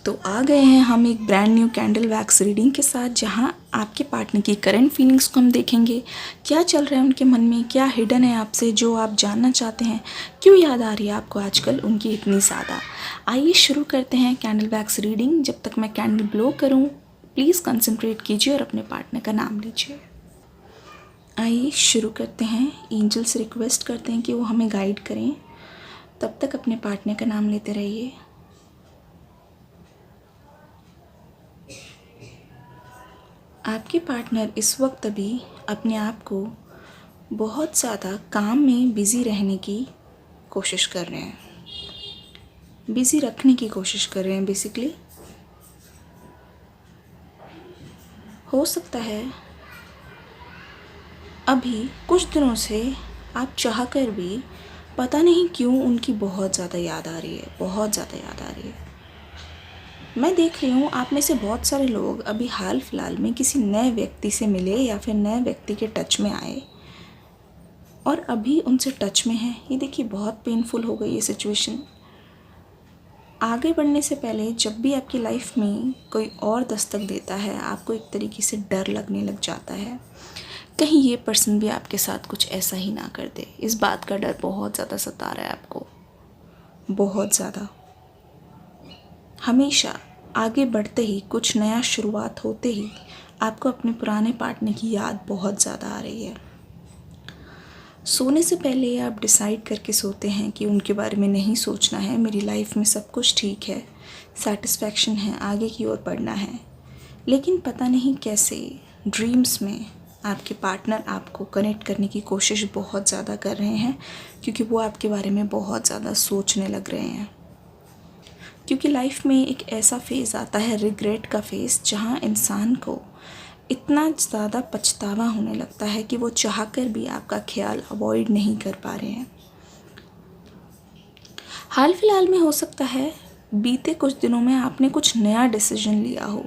तो आ गए हैं हम एक brand new candle wax reading के साथ, जहां आपके पार्टनर की करंट फीलिंग्स को हम देखेंगे। क्या चल रहा है उनके मन में, क्या हिडन है आपसे जो आप जानना चाहते हैं, क्यों याद आ रही है आपको आजकल उनकी इतनी ज़्यादा। आइए शुरू करते हैं कैंडल वैक्स रीडिंग। जब तक मैं कैंडल ब्लो करूँ प्लीज़ कंसंट्रेट कीजिए और अपने पार्टनर का नाम लीजिए। आइए शुरू करते हैं। एंजल से रिक्वेस्ट करते हैं कि वो हमें गाइड करें। तब तक अपने पार्टनर का नाम लेते रहिए। आपके पार्टनर इस वक्त अभी अपने आप को बहुत ज़्यादा काम में बिज़ी रहने की कोशिश कर रहे हैं, बिज़ी रखने की कोशिश कर रहे हैं बेसिकली। हो सकता है अभी कुछ दिनों से आप चाहकर भी पता नहीं क्यों उनकी बहुत ज़्यादा याद आ रही है, बहुत ज़्यादा याद आ रही है। मैं देख रही हूँ आप में से बहुत सारे लोग अभी हाल फिलहाल में किसी नए व्यक्ति से मिले या फिर नए व्यक्ति के टच में आए और अभी उनसे टच में हैं। ये देखिए बहुत पेनफुल हो गई ये सिचुएशन। आगे बढ़ने से पहले जब भी आपकी लाइफ में कोई और दस्तक देता है, आपको एक तरीके से डर लगने लग जाता है, कहीं ये पर्सन भी आपके साथ कुछ ऐसा ही ना कर दे। इस बात का डर बहुत ज़्यादा सता रहा है आपको, बहुत ज़्यादा। हमेशा आगे बढ़ते ही, कुछ नया शुरुआत होते ही आपको अपने पुराने पार्टनर की याद बहुत ज़्यादा आ रही है। सोने से पहले आप डिसाइड करके सोते हैं कि उनके बारे में नहीं सोचना है, मेरी लाइफ में सब कुछ ठीक है, सेटिस्फैक्शन है, आगे की ओर बढ़ना है। लेकिन पता नहीं कैसे ड्रीम्स में आपके पार्टनर आपको कनेक्ट करने की कोशिश बहुत ज़्यादा कर रहे हैं, क्योंकि वो आपके बारे में बहुत ज़्यादा सोचने लग रहे हैं। क्योंकि लाइफ में एक ऐसा फेज़ आता है, रिग्रेट का फेज़, जहाँ इंसान को इतना ज़्यादा पछतावा होने लगता है कि वो चाहकर भी आपका ख्याल अवॉइड नहीं कर पा रहे हैं। हाल फिलहाल में हो सकता है बीते कुछ दिनों में आपने कुछ नया डिसीजन लिया हो,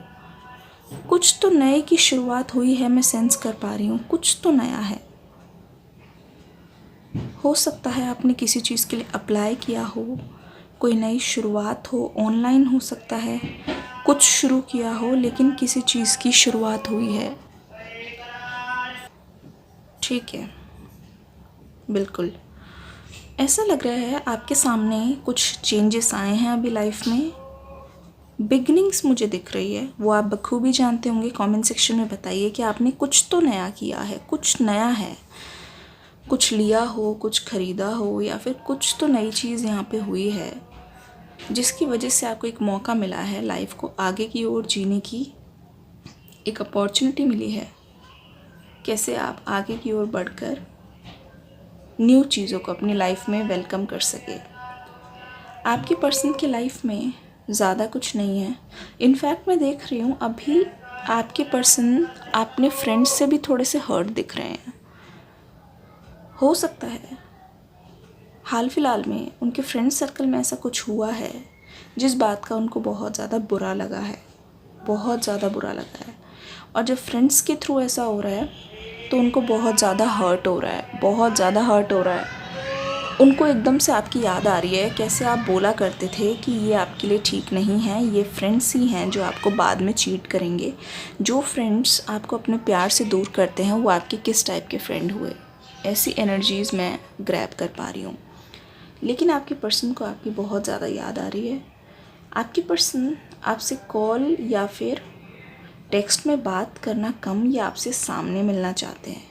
कुछ तो नए की शुरुआत हुई है, मैं सेंस कर पा रही हूँ, कुछ तो नया है। हो सकता है आपने किसी चीज़ के लिए अप्लाई किया हो, कोई नई शुरुआत हो, ऑनलाइन हो सकता है, कुछ शुरू किया हो, लेकिन किसी चीज़ की शुरुआत हुई है। ठीक है, बिल्कुल ऐसा लग रहा है आपके सामने कुछ चेंजेस आए हैं अभी लाइफ में। बिगनिंग्स मुझे दिख रही है, वो आप बखूबी जानते होंगे। कमेंट सेक्शन में बताइए कि आपने कुछ तो नया किया है, कुछ नया है, कुछ लिया हो, कुछ ख़रीदा हो, या फिर कुछ तो नई चीज़ यहाँ पे हुई है जिसकी वजह से आपको एक मौका मिला है, लाइफ को आगे की ओर जीने की एक अपॉर्चुनिटी मिली है। कैसे आप आगे की ओर बढ़कर न्यू चीज़ों को अपनी लाइफ में वेलकम कर सके। आपकी पर्सन की लाइफ में ज़्यादा कुछ नहीं है। इनफैक्ट मैं देख रही हूँ अभी आपके पर्सन अपने फ्रेंड्स से भी थोड़े से हर्ट दिख रहे हैं। हो सकता है हाल फिलहाल में उनके फ्रेंड सर्कल में ऐसा कुछ हुआ है जिस बात का उनको बहुत ज़्यादा बुरा लगा है, बहुत ज़्यादा बुरा लगा है। और जब फ्रेंड्स के थ्रू ऐसा हो रहा है तो उनको बहुत ज़्यादा हर्ट हो रहा है, बहुत ज़्यादा हर्ट हो रहा है। उनको एकदम से आपकी याद आ रही है, कैसे आप बोला करते थे कि ये आपके लिए ठीक नहीं है, ये फ्रेंड्स ही हैं जो आपको बाद में चीट करेंगे। जो फ्रेंड्स आपको अपने प्यार से दूर करते हैं वो आपके किस टाइप के फ्रेंड हुए, ऐसी एनर्जीज़ मैं ग्रैब कर पा रही हूँ। लेकिन आपके पर्सन को आपकी बहुत ज़्यादा याद आ रही है। आपकी पर्सन आपसे कॉल या फिर टेक्स्ट में बात करना कम या आपसे सामने मिलना चाहते हैं,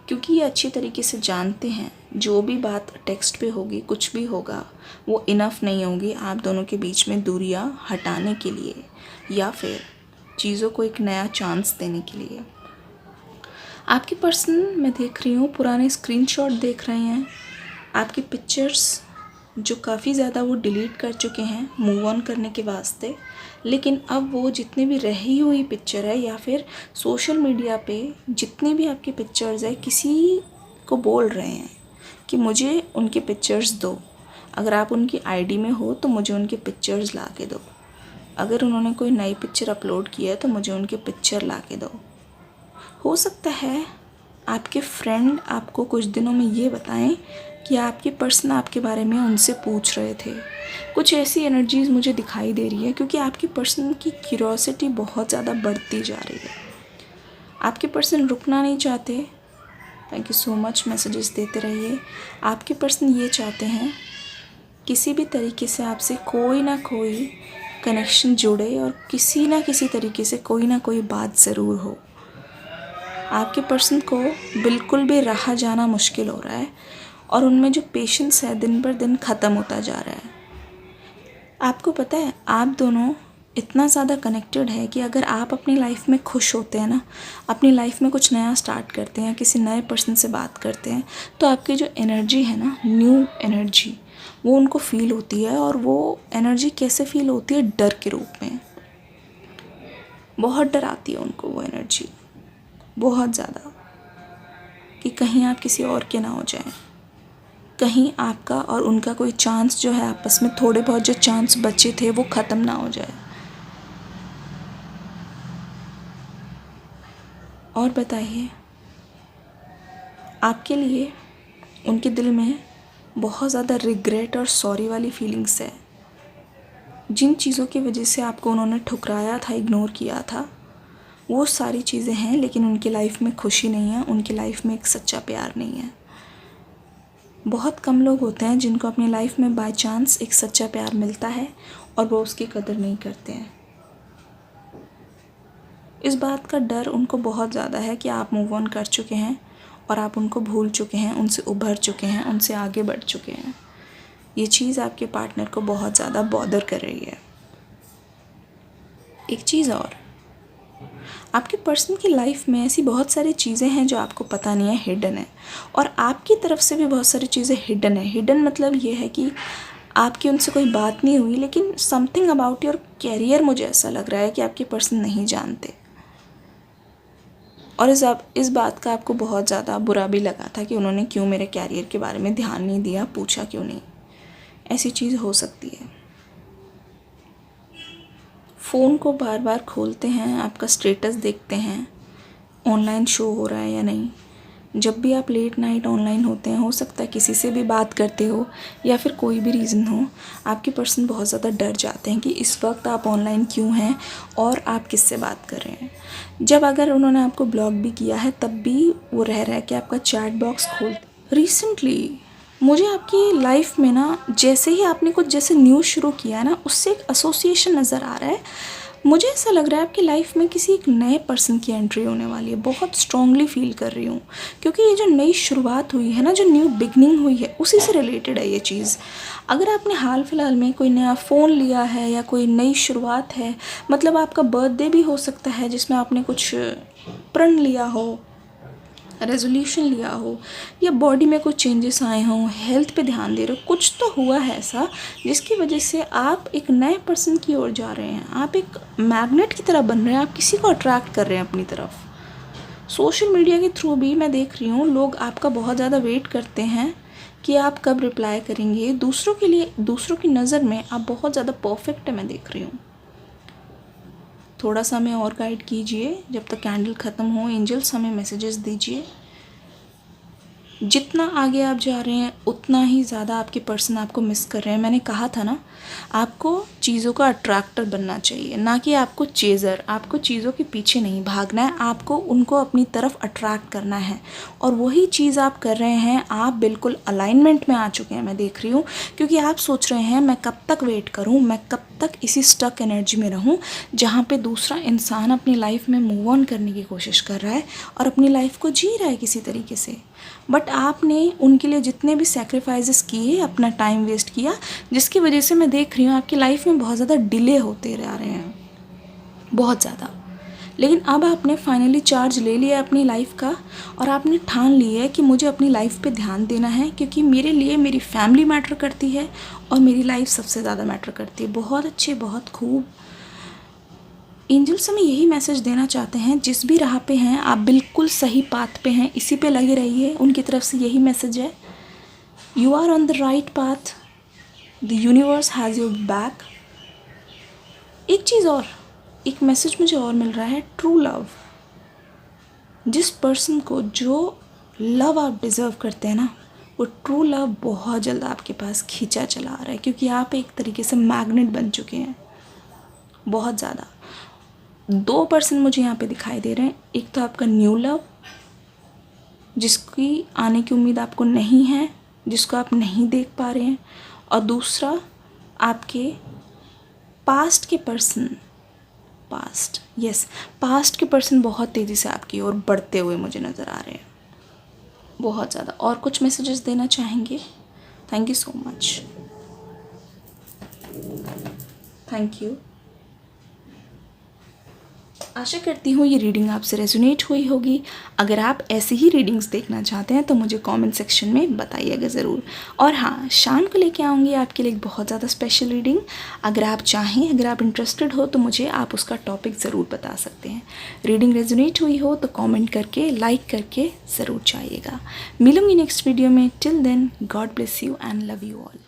क्योंकि ये अच्छी तरीके से जानते हैं जो भी बात टेक्स्ट पे होगी, कुछ भी होगा, वो इनफ नहीं होगी आप दोनों के बीच में दूरियां हटाने के लिए या फिर चीज़ों को एक नया चांस देने के लिए। आपके पर्सन मैं देख रही हूँ पुराने स्क्रीनशॉट देख रहे हैं, आपकी पिक्चर्स जो काफ़ी ज़्यादा वो डिलीट कर चुके हैं मूव ऑन करने के वास्ते। लेकिन अब वो जितनी भी रही हुई पिक्चर है या फिर सोशल मीडिया पे जितनी भी आपकी पिक्चर्स है, किसी को बोल रहे हैं कि मुझे उनके पिक्चर्स दो। अगर आप उनकी आईडी में हो तो मुझे उनके पिक्चर्स ला के दो। अगर उन्होंने कोई नई पिक्चर अपलोड किया है तो मुझे उनके पिक्चर ला के दो। हो सकता है आपके फ्रेंड आपको कुछ दिनों में ये बताएं कि आपके पर्सन आपके बारे में उनसे पूछ रहे थे। कुछ ऐसी एनर्जीज़ मुझे दिखाई दे रही है क्योंकि आपके पर्सन की क्यूरोसिटी बहुत ज़्यादा बढ़ती जा रही है। आपके पर्सन रुकना नहीं चाहते। Thank you so much, messages देते रहिए। आपके पर्सन ये चाहते हैं किसी भी तरीके से आपसे कोई ना कोई कनेक्शन जुड़े और किसी ना किसी तरीके से कोई ना कोई बात ज़रूर हो। आपके पर्सन को बिल्कुल भी रहा जाना मुश्किल हो रहा है और उनमें जो पेशेंस है दिन पर दिन ख़त्म होता जा रहा है। आपको पता है आप दोनों इतना ज़्यादा कनेक्टेड है कि अगर आप अपनी लाइफ में खुश होते हैं ना, अपनी लाइफ में कुछ नया स्टार्ट करते हैं, किसी नए पर्सन से बात करते हैं, तो आपकी जो एनर्जी है ना, न्यू एनर्जी, वो उनको फील होती है। और वो एनर्जी कैसे फील होती है? डर के रूप में। बहुत डर आती है उनको वो एनर्जी, बहुत ज़्यादा, कि कहीं आप किसी और के ना हो जाएं, कहीं आपका और उनका कोई चांस जो है आपस में, थोड़े बहुत जो चांस बचे थे वो ख़त्म ना हो जाए। और बताइए, आपके लिए उनके दिल में बहुत ज़्यादा रिग्रेट और सॉरी वाली फीलिंग्स है। जिन चीज़ों की वजह से आपको उन्होंने ठुकराया था, इग्नोर किया था, वो सारी चीज़ें हैं, लेकिन उनकी लाइफ में खुशी नहीं है, उनकी लाइफ में एक सच्चा प्यार नहीं है। बहुत कम लोग होते हैं जिनको अपनी लाइफ में बाय चांस एक सच्चा प्यार मिलता है और वो उसकी कदर नहीं करते हैं। इस बात का डर उनको बहुत ज़्यादा है कि आप मूव ऑन कर चुके हैं और आप उनको भूल चुके हैं, उनसे उभर चुके हैं, उनसे आगे बढ़ चुके हैं। ये चीज़ आपके पार्टनर को बहुत ज़्यादा बॉदर कर रही है। एक चीज़ और, आपके पर्सन की लाइफ में ऐसी बहुत सारी चीज़ें हैं जो आपको पता नहीं है, हिडन है। और आपकी तरफ से भी बहुत सारी चीज़ें हिडन है। हिडन मतलब ये है कि आपकी उनसे कोई बात नहीं हुई, लेकिन समथिंग अबाउट योर कैरियर मुझे ऐसा लग रहा है कि आपके पर्सन नहीं जानते। और इस बात का आपको बहुत ज़्यादा बुरा भी लगा था कि उन्होंने क्यों मेरे कैरियर के बारे में ध्यान नहीं दिया, पूछा क्यों नहीं। ऐसी चीज़ हो सकती है। फ़ोन को बार बार खोलते हैं, आपका स्टेटस देखते हैं, ऑनलाइन शो हो रहा है या नहीं। जब भी आप लेट नाइट ऑनलाइन होते हैं, हो सकता है किसी से भी बात करते हो या फिर कोई भी रीज़न हो, आपके पर्सन बहुत ज़्यादा डर जाते हैं कि इस वक्त आप ऑनलाइन क्यों हैं और आप किससे बात कर रहे हैं। जब अगर उन्होंने आपको ब्लॉक भी किया है तब भी वो रह के आपका चैट बॉक्स खोलते। रिसेंटली मुझे आपकी लाइफ में ना, जैसे ही आपने कुछ जैसे न्यूज़ शुरू किया है ना, उससे एक एसोसिएशन नज़र आ रहा है। मुझे ऐसा लग रहा है आपकी लाइफ में किसी एक नए पर्सन की एंट्री होने वाली है। बहुत स्ट्रांगली फील कर रही हूँ, क्योंकि ये जो नई शुरुआत हुई है ना, जो न्यू बिगनिंग हुई है, उसी से रिलेटेड है ये चीज़। अगर आपने हाल फिलहाल में कोई नया फ़ोन लिया है या कोई नई शुरुआत है, मतलब आपका बर्थडे भी हो सकता है जिसमें आपने कुछ प्रण लिया हो, रेजोल्यूशन लिया हो, या बॉडी में कुछ चेंजेस आए हों, हेल्थ पे ध्यान दे रहे हो, कुछ तो हुआ है ऐसा जिसकी वजह से आप एक नए पर्सन की ओर जा रहे हैं। आप एक मैग्नेट की तरह बन रहे हैं, आप किसी को अट्रैक्ट कर रहे हैं अपनी तरफ। सोशल मीडिया के थ्रू भी मैं देख रही हूँ लोग आपका बहुत ज़्यादा वेट करते हैं कि आप कब रिप्लाई करेंगे। दूसरों के लिए, दूसरों की नज़र में आप बहुत ज़्यादा परफेक्ट है, मैं देख रही हूँ। थोड़ा सा हमें और गाइड कीजिए, जब तक कैंडल ख़त्म हो। एंजल्स हमें मैसेजेस दीजिए। जितना आगे आप जा रहे हैं उतना ही ज़्यादा आपके पर्सन आपको मिस कर रहे हैं। मैंने कहा था ना, आपको चीज़ों का अट्रैक्टर बनना चाहिए, ना कि आपको चेज़र। आपको चीज़ों के पीछे नहीं भागना है, आपको उनको अपनी तरफ अट्रैक्ट करना है। और वही चीज़ आप कर रहे हैं। आप बिल्कुल अलाइनमेंट में आ चुके हैं, मैं देख रही हूँ, क्योंकि आप सोच रहे हैं मैं कब तक वेट करूँ, मैं कब तक इसी स्टक एनर्जी में रहूँ जहाँ पे दूसरा इंसान अपनी लाइफ में मूव ऑन करने की कोशिश कर रहा है और अपनी लाइफ को जी रहा है किसी तरीके से। बट आपने उनके लिए जितने भी सैक्रिफाइसेस किए, अपना टाइम वेस्ट किया, जिसकी वजह से मैं देख रही हूँ आपकी लाइफ में बहुत ज़्यादा डिले होते जा रहे हैं, बहुत ज़्यादा। लेकिन अब आपने फाइनली चार्ज ले लिया अपनी लाइफ का और आपने ठान ली है कि मुझे अपनी लाइफ पे ध्यान देना है, क्योंकि मेरे लिए मेरी फैमिली मैटर करती है और मेरी लाइफ सबसे ज़्यादा मैटर करती है। बहुत अच्छे, बहुत खूब। एंजल्स हमें यही मैसेज देना चाहते हैं, जिस भी राह पे हैं आप बिल्कुल सही पाथ पे हैं, इसी पे लगे रहिए। उनकी तरफ से यही मैसेज है, you are on the right path, the universe has your back. एक चीज़ और, एक मैसेज मुझे और मिल रहा है, ट्रू लव। जिस पर्सन को जो लव आप डिज़र्व करते हैं ना, वो ट्रू लव बहुत जल्द आपके पास खींचा चला आ रहा है, क्योंकि आप एक तरीके से मैग्नेट बन चुके हैं बहुत ज़्यादा। 2 पर्सन मुझे यहाँ पे दिखाई दे रहे हैं। एक तो आपका न्यू लव, जिसकी आने की उम्मीद आपको नहीं है, जिसको आप नहीं देख पा रहे हैं, और दूसरा आपके पास्ट के पर्सन। पास्ट के पर्सन बहुत तेज़ी से आपकी ओर बढ़ते हुए मुझे नज़र आ रहे हैं, बहुत ज़्यादा। और कुछ मैसेजेस देना चाहेंगे? Thank you so much, thank you. आशा करती हूँ ये रीडिंग आपसे रेजोनेट हुई होगी। अगर आप ऐसी ही रीडिंग्स देखना चाहते हैं तो मुझे कमेंट सेक्शन में बताइएगा ज़रूर। और हाँ, शाम को लेके आऊँगी आपके लिए एक बहुत ज़्यादा स्पेशल रीडिंग। अगर आप चाहें, अगर आप इंटरेस्टेड हो तो मुझे आप उसका टॉपिक ज़रूर बता सकते हैं। रीडिंग रेजोनेट हुई हो तो कॉमेंट करके, लाइक करके ज़रूर जाइएगा। मिलूँगी नेक्स्ट वीडियो में। Till then, God bless you and love you all.